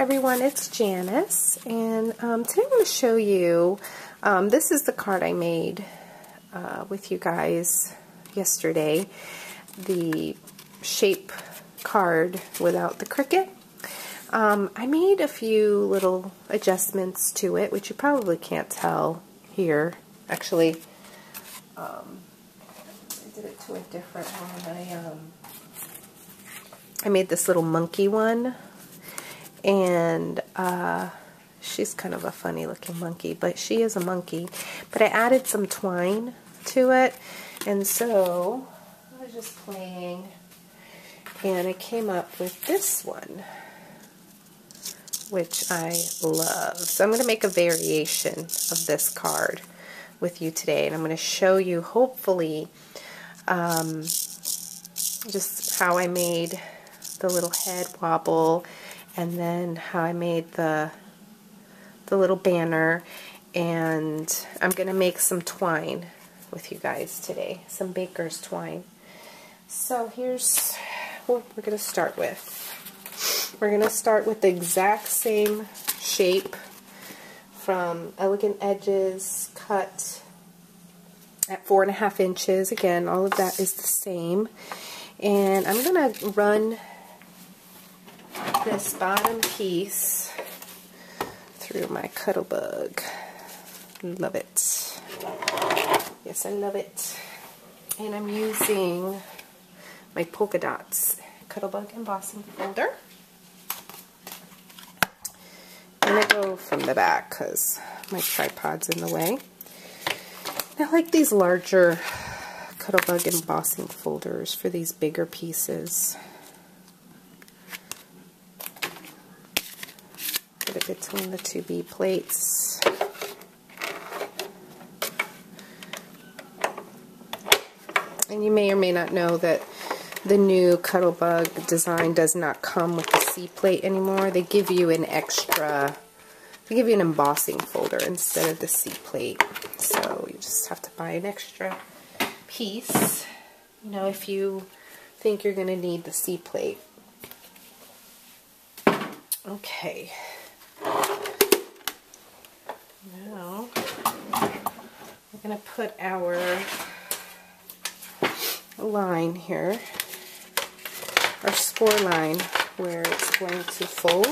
everyone, it's Janice, and today I'm going to show you, this is the card I made with you guys yesterday, the shape card without the cricket. I made a few little adjustments to it, which you probably can't tell here. Actually, I did it to a different one. I made this little monkey one, and she's kind of a funny looking monkey, but she is a monkey. But I added some twine to it, and so I was just playing, and I came up with this one, which I love. So I'm going to make a variation of this card with you today, and I'm going to show you, hopefully, just how I made the little head wobble, and then how I made the little banner, and I'm going to make some twine with you guys today, some baker's twine. So here's what we're going to start with. We're going to start with the exact same shape from Elegant Edges, cut at 4.5 inches. Again, all of that is the same. And I'm going to run this bottom piece through my Cuttlebug. Love it. Yes, I love it. And I'm using my polka dots Cuttlebug embossing folder. I'm going to go from the back because my tripod's in the way. I like these larger Cuttlebug embossing folders for these bigger pieces. Put it between the two B plates. And you may or may not know that the new Cuttlebug design does not come with the C plate anymore. They give you an extra, they give you an embossing folder instead of the C plate. So you just have to buy an extra piece, you know, if you think you're going to need the C plate. Okay. Now, we're going to put our line here, our score line, where it's going to fold.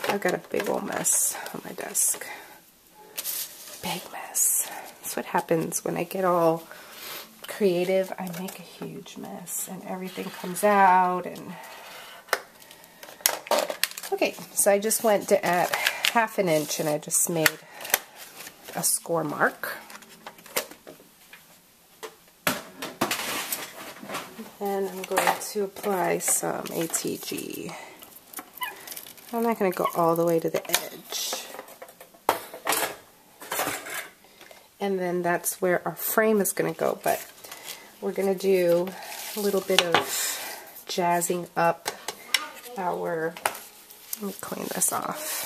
I've got a big old mess on my desk. Big mess. That's what happens when I get all creative. I make a huge mess, and everything comes out. And okay, so I just went to at 1/2 inch, and I just made a score mark. And I'm going to apply some ATG. I'm not going to go all the way to the edge. And then that's where our frame is going to go, but we're going to do a little bit of jazzing up our, let me clean this off.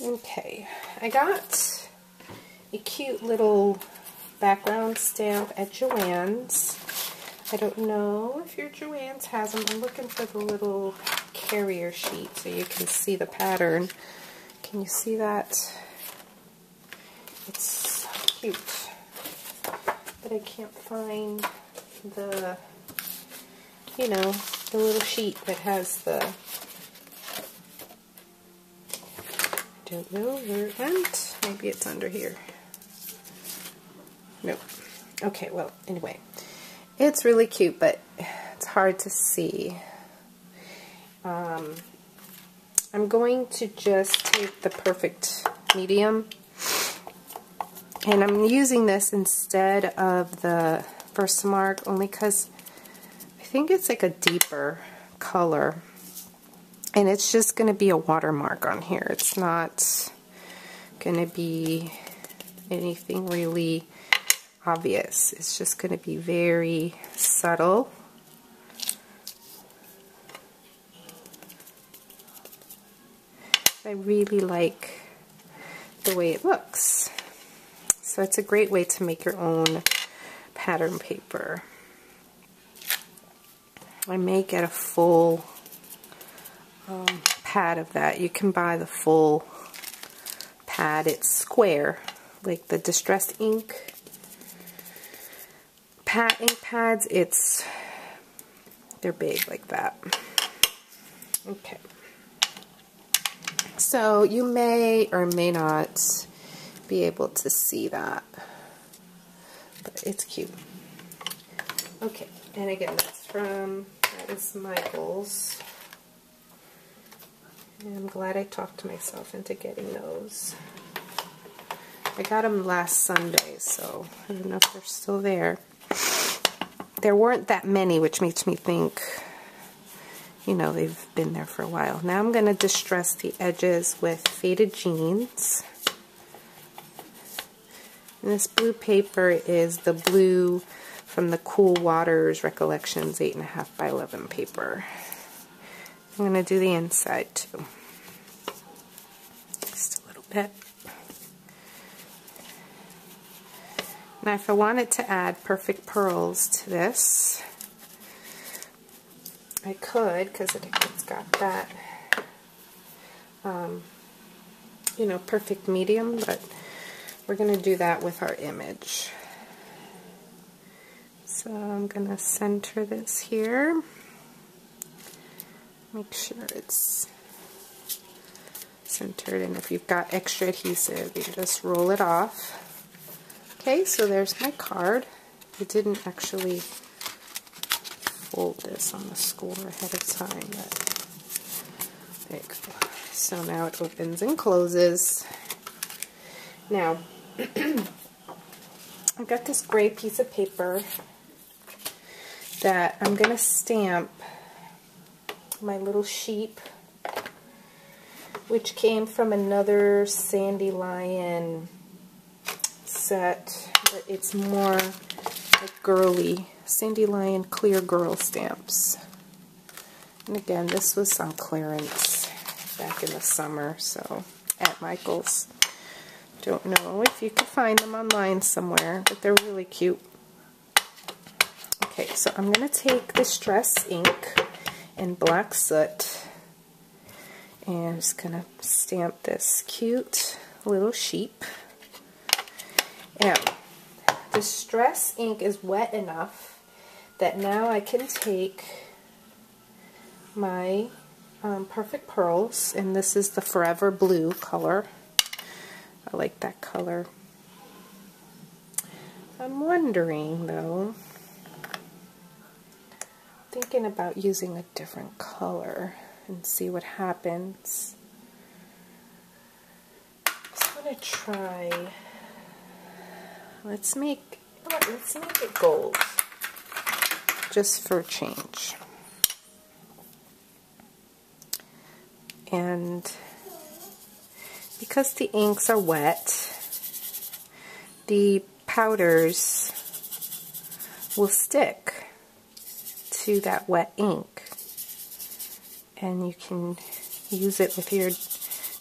Okay, I got a cute little background stamp at Joann's. I don't know if your Joann's has them. I'm looking for the little carrier sheet so you can see the pattern. Can you see that? It's so cute. But I can't find the, you know, the little sheet that has the, I don't know where it went. Maybe it's under here. Nope. Okay, well, anyway. It's really cute, but it's hard to see. I'm going to just take the perfect medium, and I'm using this instead of the Versamark only because I think it's like a deeper color, and it's just going to be a watermark on here. It's not going to be anything really obvious. It's just going to be very subtle. I really like the way it looks. So it's a great way to make your own pattern paper. I may get a full pad of that. You can buy the full pad. It's square, like the Distress ink ink pads. They're big like that. Okay. So you may or may not be able to see that, but it's cute. Okay, and again, that is Michael's. And I'm glad I talked myself into getting those. I got them last Sunday, so I don't know if they're still there. There weren't that many, which makes me think, you know, they've been there for a while. Now I'm going to distress the edges with Faded Jeans. And this blue paper is the blue from the Cool Waters Recollections 8.5 by 11 paper. I'm going to do the inside too. Just a little bit. Now if I wanted to add perfect pearls to this, I could, because it's got that, you know, perfect medium, but we're going to do that with our image. So I'm going to center this here. Make sure it's centered, and if you've got extra adhesive, you just roll it off. Okay, so there's my card. I didn't actually fold this on the score ahead of time, but there you go. So now it opens and closes. Now, I've got this gray piece of paper that I'm going to stamp my little sheep, which came from another Sandy Lion set, but it's more like girly, Sandy Lion clear girl stamps. And again, this was on clearance back in the summer, so at Michael's. Don't know if you can find them online somewhere, but they're really cute. Okay, so I'm going to take Distress ink and black soot, and I'm just going to stamp this cute little sheep. Now, Distress ink is wet enough that now I can take my Perfect Pearls, and this is the Forever Blue color. I like that color. I'm wondering, though, thinking about using a different color and see what happens. I'm going to try, let's make it gold, just for a change. And because the inks are wet, the powders will stick to that wet ink, and you can use it with your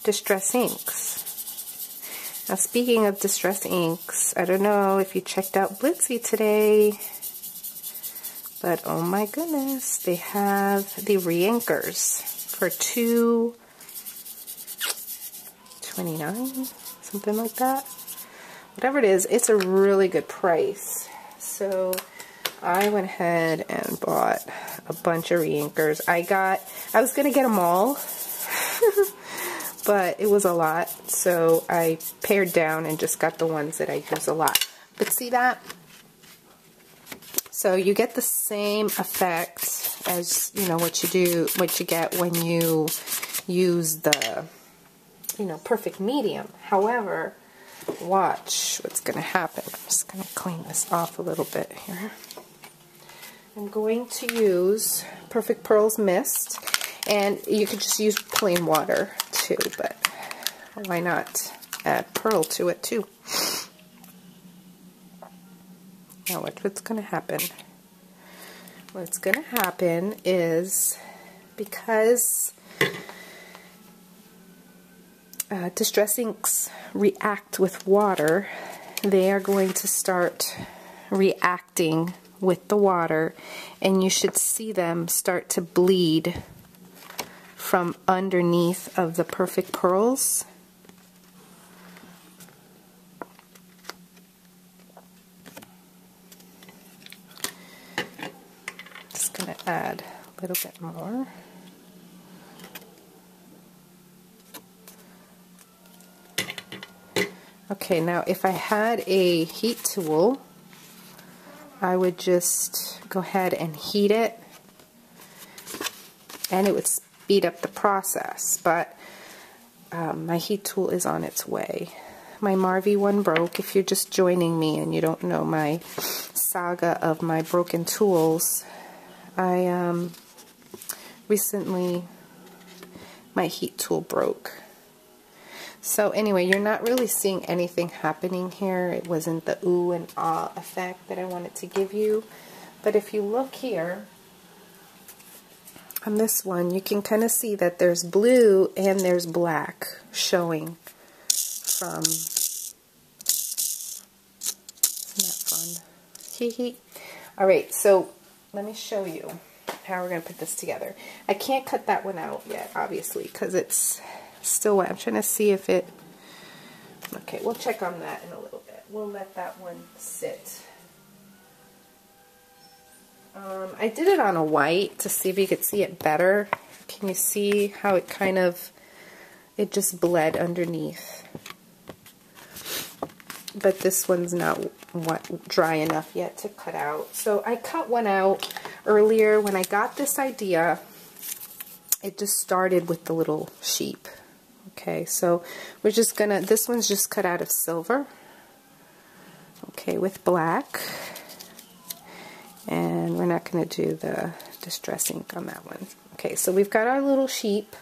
Distress inks. Now, speaking of Distress inks, I don't know if you checked out Blitsy today, but oh my goodness, they have the Reinkers for $2.29, something like that. Whatever it is, it's a really good price. So I went ahead and bought a bunch of Reinkers. I was going to get them all, but it was a lot, so I pared down and just got the ones that I use a lot. But see that? So you get the same effect as, you know, what you get when you use the, you know, perfect medium. However, watch what's going to happen. I'm just going to clean this off a little bit here. I'm going to use Perfect Pearls Mist, and you could just use plain water too, but why not add pearl to it too? Now what's going to happen? What's going to happen is, because Distress inks react with water, they are going to start reacting with the water, and you should see them start to bleed from underneath of the Perfect Pearls. Just going to add a little bit more. Okay, now if I had a heat tool, I would just go ahead and heat it, and it would speed up the process, but my heat tool is on its way. My Marvy one broke. If you're just joining me and you don't know my saga of my broken tools, I recently, my heat tool broke. So anyway, you're not really seeing anything happening here. It wasn't the ooh and ah effect that I wanted to give you. But if you look here, on this one, you can kind of see that there's blue and there's black showing from, isn't that fun? Hee hee. Alright, so let me show you how we're going to put this together. I can't cut that one out yet, obviously, because it's still wet. I'm trying to see if it, okay, we'll check on that in a little bit. We'll let that one sit. I did it on a white to see if you could see it better. Can you see how it kind of, it just bled underneath? But this one's not dry enough yet to cut out. So I cut one out earlier when I got this idea. It just started with the little sheep. Okay, so we're just gonna, this one's just cut out of silver, okay, with black, and we're not gonna do the distress ink on that one. Okay, so we've got our little sheep,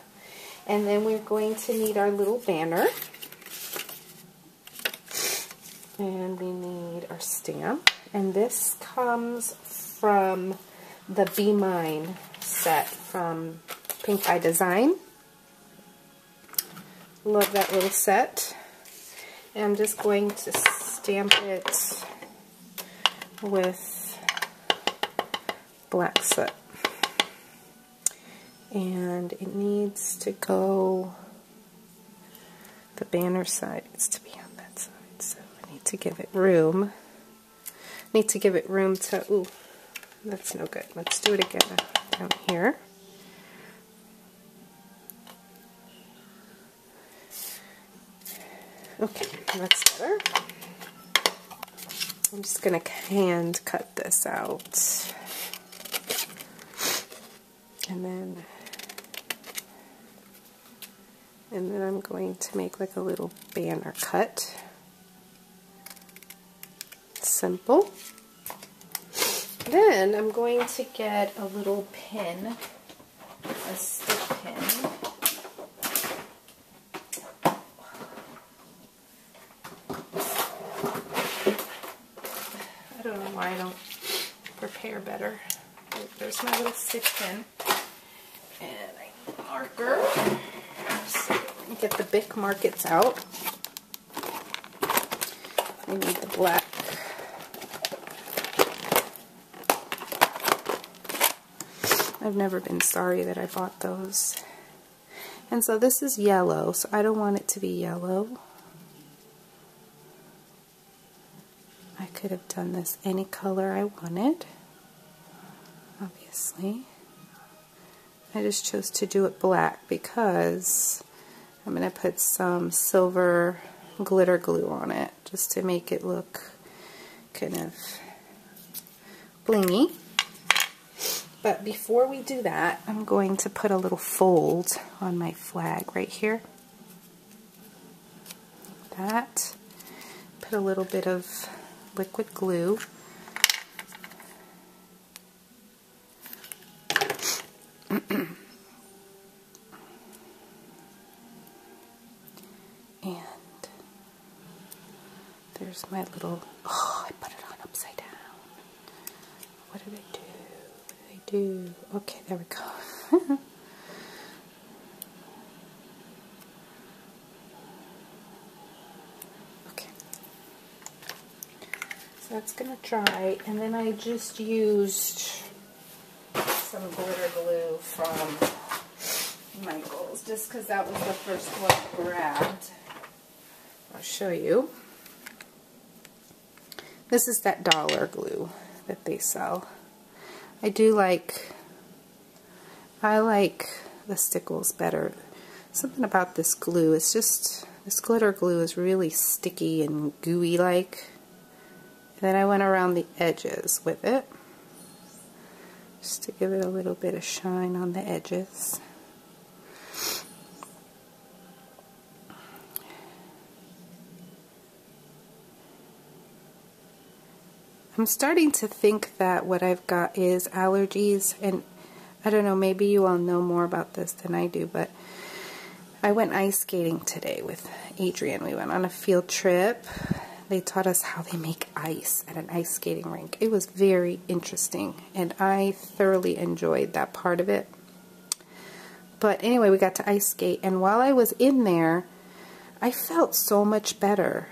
and then we're going to need our little banner, and we need our stamp, and this comes from the Be Mine set from Pink by Design. Love that little set. And I'm just going to stamp it with black soot. And it needs to go, the banner side needs to be on that side. So I need to give it room. I need to give it room to, ooh, that's no good. Let's do it again down here. Okay, that's better. I'm just going to hand cut this out. And then I'm going to make like a little banner cut. Simple. Then I'm going to get a little pin, a stick pin. I don't know why I don't prepare better. There's my little stick pin. And I need a marker. So get the Bic markets out. I need the black. I've never been sorry that I bought those. And so this is yellow, so I don't want it to be yellow. I could have done this any color I wanted, obviously. I just chose to do it black because I'm going to put some silver glitter glue on it just to make it look kind of blingy. But before we do that, I'm going to put a little fold on my flag right here. Like that. Put a little bit of liquid glue. And there's my little, oh, I put it on upside down. What did I do? Okay, there we go. Okay. So it's going to dry, and then I just used some glitter glue from my this just because that was the first one I grabbed. I'll show you. This is that dollar glue that they sell. I like the Stickles better. Something about this glue, it's just, this glitter glue is really sticky and gooey like. And then I went around the edges with it, just to give it a little bit of shine on the edges. I'm starting to think that what I've got is allergies, and I don't know, maybe you all know more about this than I do, but I went ice skating today with Adrian. We went on a field trip. They taught us how they make ice at an ice skating rink. It was very interesting, and I thoroughly enjoyed that part of it. But anyway, we got to ice skate, and while I was in there, I felt so much better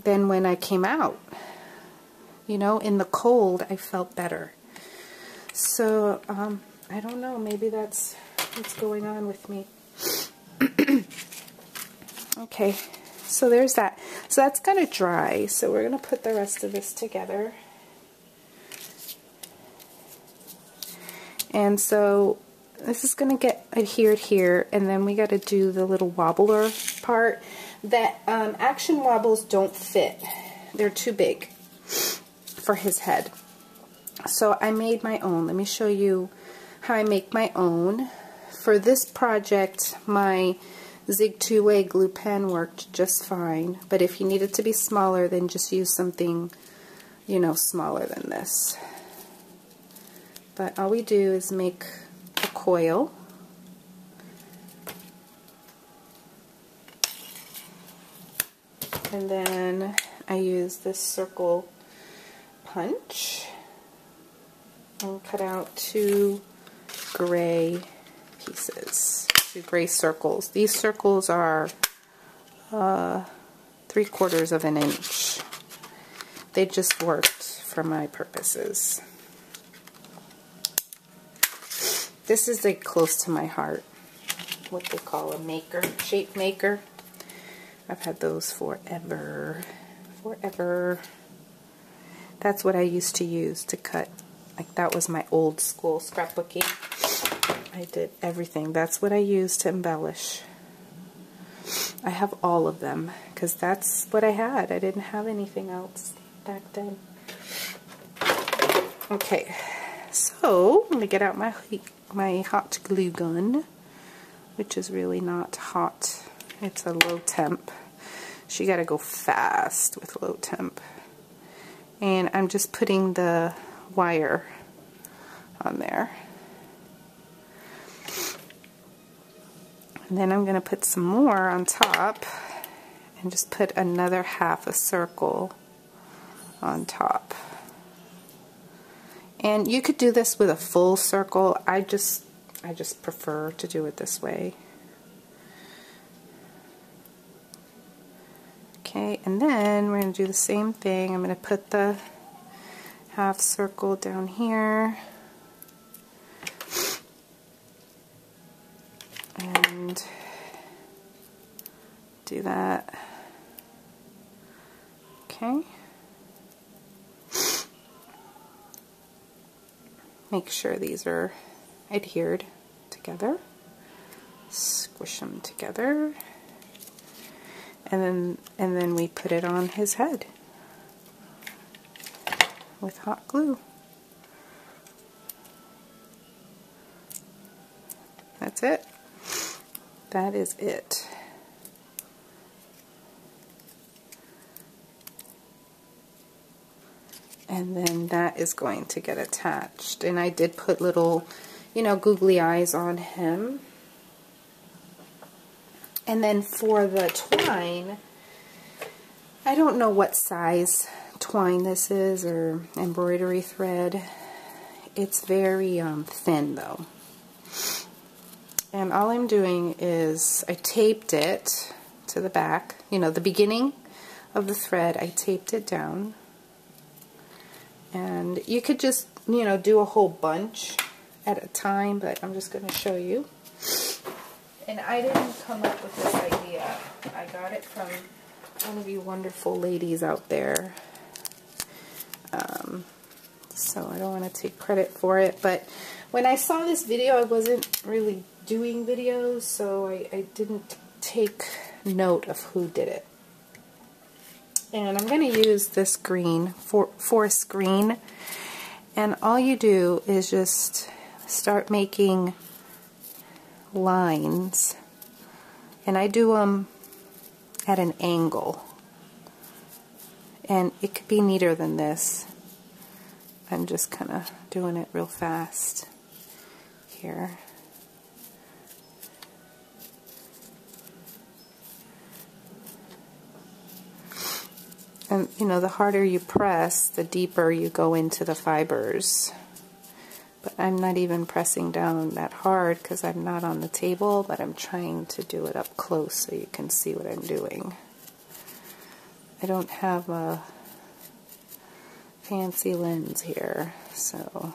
than when I came out. You know, in the cold, I felt better. So, I don't know, maybe that's what's going on with me. Okay, so there's that. So that's gonna dry, so we're gonna put the rest of this together. And so this is gonna get adhered here, and then we gotta do the little wobbler part. That Action Wobbles don't fit. They're too big for his head. So I made my own. Let me show you how I make my own. For this project, my Zig 2-way glue pen worked just fine. But if you need it to be smaller, then just use something, you know, smaller than this. But all we do is make a coil. And then I use this circle punch and cut out 2 gray pieces, 2 gray circles. These circles are 3/4 of an inch. They just worked for my purposes. This is like close to my heart, what they call a maker, shape maker. I've had those forever. Forever. That's what I used to use to cut. Like, that was my old school scrapbooking. I did everything. That's what I used to embellish. I have all of them because that's what I had. I didn't have anything else back then. Okay, so I'm going to get out my hot glue gun, which is really not hot. It's a low temp. So you gotta go fast with low temp. And I'm just putting the wire on there. And then I'm gonna put some more on top and just put another half a circle on top. And you could do this with a full circle. I just prefer to do it this way. Okay, and then we're going to do the same thing. I'm going to put the half circle down here. And do that. Okay. Make sure these are adhered together. Squish them together. And then we put it on his head with hot glue. That's it. That is it. And then that is going to get attached. And I did put little, you know, googly eyes on him. And then for the twine, I don't know what size twine this is, or embroidery thread. It's very thin though. And all I'm doing is I taped it to the back, you know, the beginning of the thread, I taped it down. And you could just, you know, do a whole bunch at a time, but I'm just going to show you. And I didn't come up with this idea. I got it from one of you wonderful ladies out there. So I don't want to take credit for it, but when I saw this video, I wasn't really doing videos, so I didn't take note of who did it. And I'm going to use this green, forest green, and all you do is just start making lines, and I do them at an angle, and it could be neater than this. I'm just kind of doing it real fast here. And you know, the harder you press, the deeper you go into the fibers. But I'm not even pressing down that hard because I'm not on the table, but I'm trying to do it up close so you can see what I'm doing. I don't have a fancy lens here, so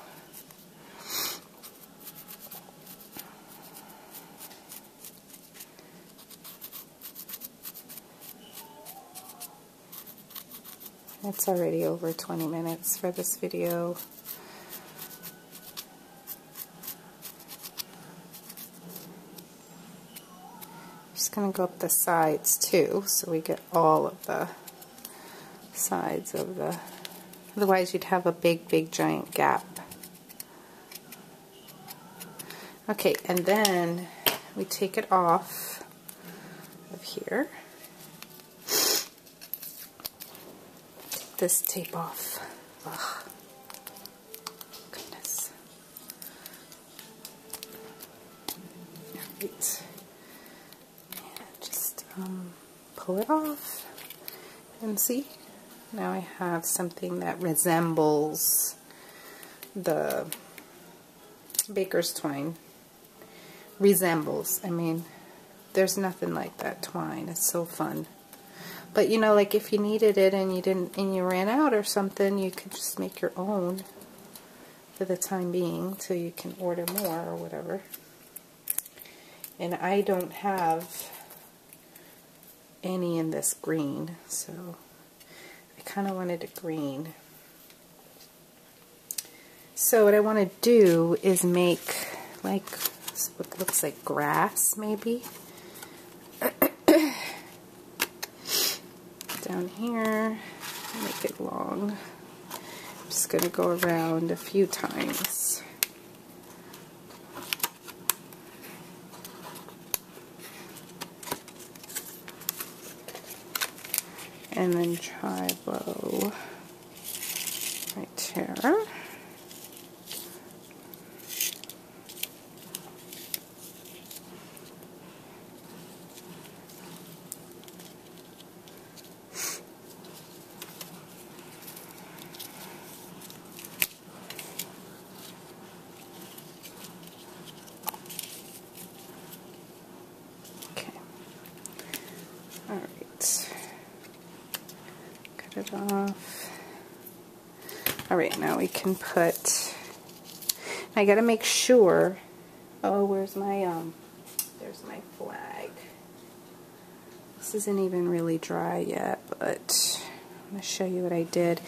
it's already over 20 minutes for this video. Just going to go up the sides too, so we get all of the sides of the, otherwise you'd have a big giant gap. Okay, and then we take it off of here. Take this tape off. Ugh. Goodness. Alright. Just pull it off and see. Now I have something that resembles the baker's twine. Resembles. I mean, there's nothing like that twine. It's so fun. But you know, like if you needed it and you ran out or something, you could just make your own for the time being till you can order more or whatever. And I don't have any in this green, so I kind of wanted a green. So what I want to do is make like what looks like grass, maybe. Down here, make it long. I'm just going to go around a few times. And then try bow right here. It off. Alright, now we can put, I gotta make sure, oh, where's my, there's my flag. This isn't even really dry yet, but I'm gonna show you what I did.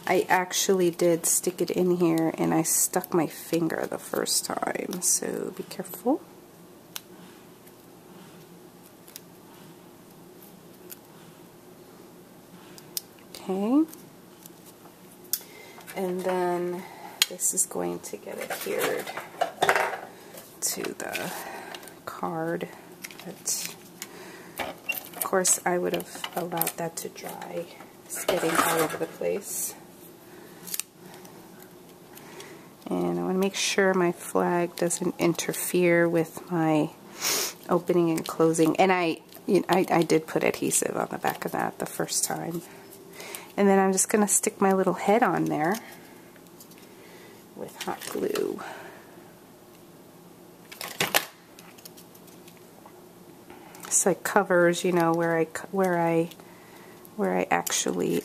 I actually did stick it in here and I stuck my finger the first time, so be careful. Okay, and then this is going to get adhered to the card, but of course I would have allowed that to dry. It's getting all over the place. And I want to make sure my flag doesn't interfere with my opening and closing. And I did put adhesive on the back of that the first time. And then I'm just going to stick my little head on there with hot glue. So it covers, you know, where I actually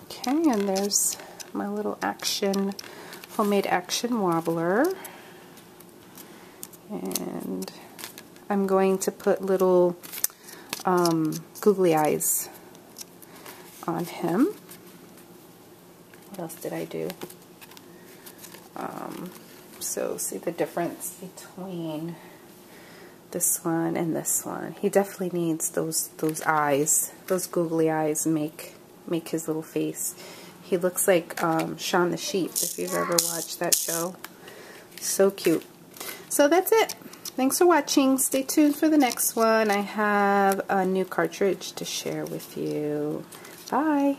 okay, and there's my little homemade action wobbler. And I'm going to put little googly eyes on him. What else did I do? So see the difference between this one and this one. He definitely needs those eyes, those googly eyes make his little face. He looks like Shaun the Sheep, if you've ever watched that show. So cute. So that's it. Thanks for watching. Stay tuned for the next one. I have a new cartridge to share with you. Bye.